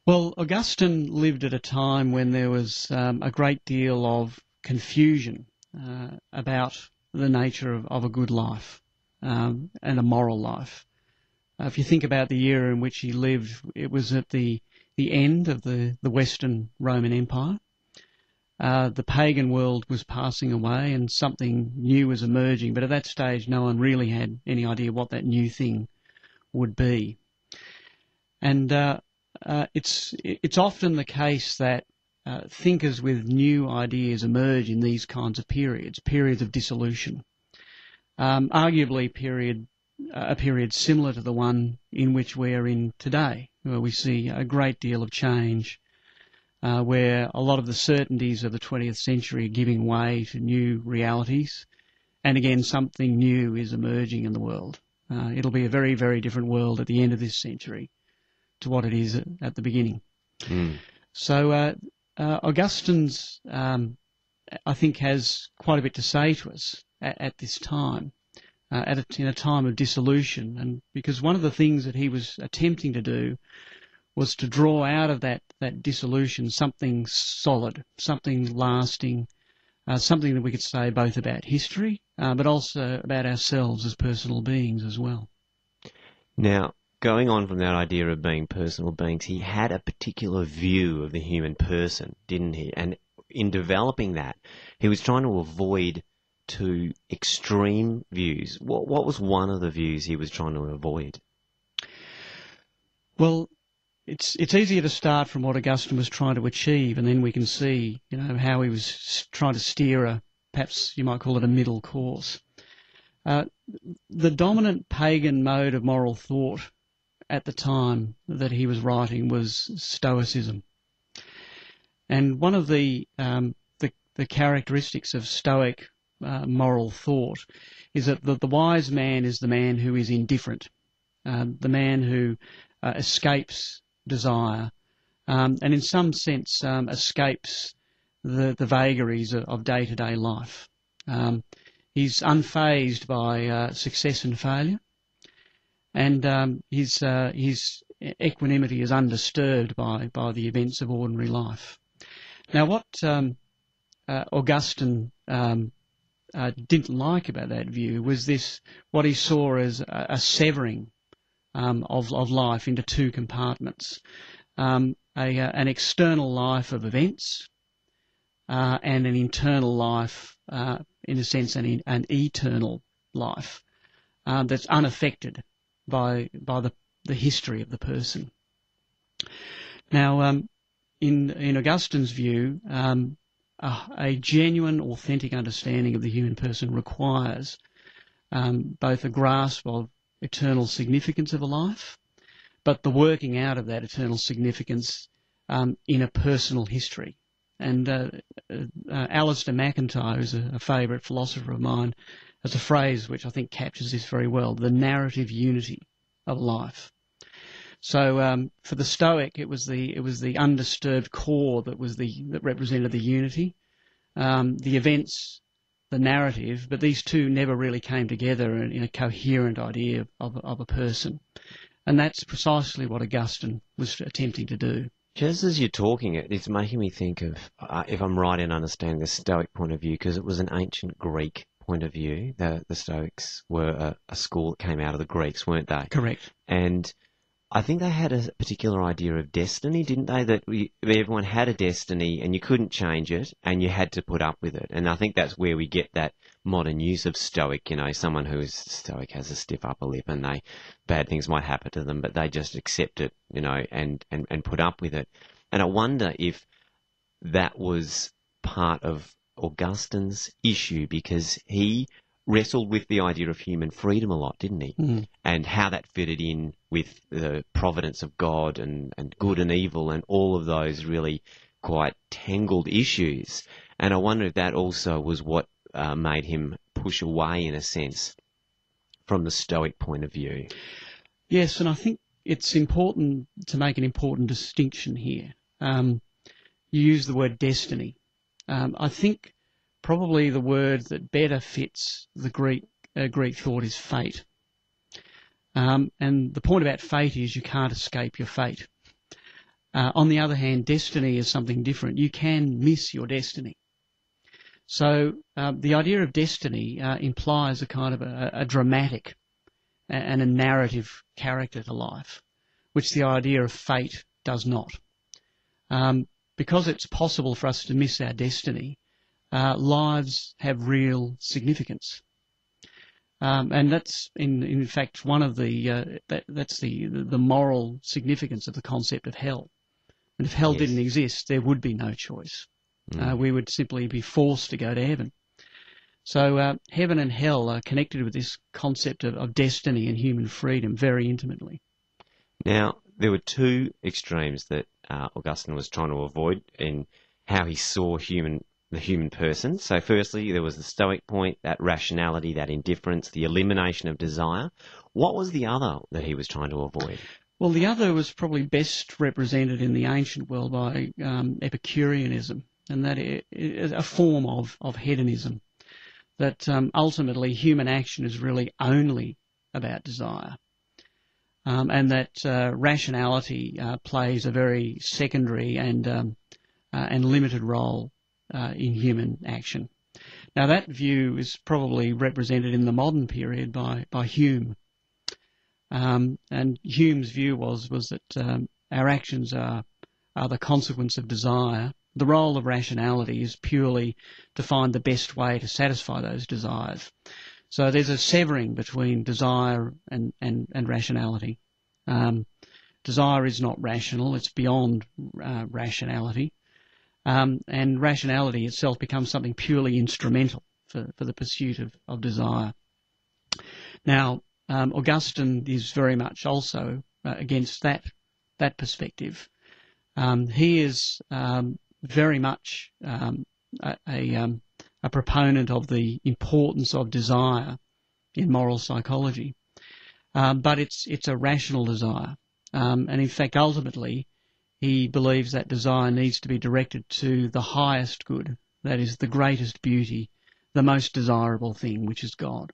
Well, Augustine lived at a time when there was a great deal of confusion about the nature of a good life and a moral life. If you think about the era in which he lived, it was at the end of the Western Roman Empire. The pagan world was passing away and something new was emerging, but at that stage no one really had any idea what that new thing would be. And it's often the case that thinkers with new ideas emerge in these kinds of periods of dissolution. Arguably a period similar to the one in which we are in today, where we see a great deal of change, where a lot of the certainties of the 20th century are giving way to new realities, and again something new is emerging in the world. It'll be a very, very different world at the end of this century to what it is at the beginning. Mm. So Augustine's, I think, has quite a bit to say to us at this time, in a time of dissolution, and because one of the things that he was attempting to do was to draw out of that dissolution something solid, something lasting, something that we could say both about history, but also about ourselves as personal beings as well. Now, going on from that idea of being personal beings, he had a particular view of the human person, didn't he? And in developing that, he was trying to avoid two extreme views. What was one of the views he was trying to avoid? Well, it's easier to start from what Augustine was trying to achieve, and then we can see, how he was trying to steer perhaps you might call it a middle course. The dominant pagan mode of moral thought at the time that he was writing was Stoicism. And one of the characteristics of Stoic moral thought is that the wise man is the man who is indifferent, the man who escapes desire, and in some sense escapes the vagaries of day-to-day life. He's unfazed by success and failure, and his equanimity is undisturbed by the events of ordinary life. Now, what Augustine didn't like about that view was what he saw as a severing of life into two compartments, an external life of events and an internal life, in a sense, an eternal life that's unaffected by the history of the person. Now, in Augustine's view, a genuine, authentic understanding of the human person requires both a grasp of eternal significance of a life, but the working out of that eternal significance in a personal history. And Alistair MacIntyre, who's a favourite philosopher of mine, has a phrase which I think captures this very well: the narrative unity of life. So for the Stoic, it was the undisturbed core that represented the unity, the events, the narrative, but these two never really came together in a coherent idea of a person, and that's precisely what Augustine was attempting to do. Just as you're talking, it's making me think of, if I'm right in understanding the Stoic point of view, because it was an ancient Greek point of view. The Stoics were a school that came out of the Greeks, weren't they? Correct. And I think they had a particular idea of destiny, didn't they? That everyone had a destiny and you couldn't change it and you had to put up with it. And I think that's where we get that modern use of Stoic. Someone who is Stoic has a stiff upper lip and bad things might happen to them, but they just accept it, and put up with it. And I wonder if that was part of Augustine's issue, because he wrestled with the idea of human freedom a lot, didn't he? Mm. And how that fitted in with the providence of God and good and evil and all of those really quite tangled issues. And I wonder if that also was what made him push away, in a sense, from the Stoic point of view. Yes, and I think it's important to make an important distinction here. You use the word destiny. I think probably the word that better fits the Greek thought is fate. And the point about fate is you can't escape your fate. On the other hand, destiny is something different. You can miss your destiny. So the idea of destiny implies a kind of a dramatic and a narrative character to life, which the idea of fate does not. Because it's possible for us to miss our destiny, lives have real significance. And that's in fact one of that's the moral significance of the concept of hell. And if hell Yes. didn't exist, there would be no choice. We would simply be forced to go to heaven. So heaven and hell are connected with this concept of destiny and human freedom very intimately. Now, there were two extremes that Augustine was trying to avoid in how he saw the human person. So firstly, there was the Stoic point, that rationality, that indifference, the elimination of desire. What was the other that he was trying to avoid? Well, the other was probably best represented in the ancient world by Epicureanism, and that is a form of hedonism, that ultimately human action is really only about desire, and that rationality plays a very secondary and limited role in human action. Now, that view is probably represented in the modern period by Hume. And Hume's view was that our actions are the consequence of desire. The role of rationality is purely to find the best way to satisfy those desires. So there's a severing between desire and rationality. Desire is not rational, it's beyond rationality. And rationality itself becomes something purely instrumental for the pursuit of desire. Now, Augustine is very much also against that perspective. He is very much a proponent of the importance of desire in moral psychology, but it's a rational desire, and in fact, ultimately, he believes that desire needs to be directed to the highest good, that is, the greatest beauty, the most desirable thing, which is God.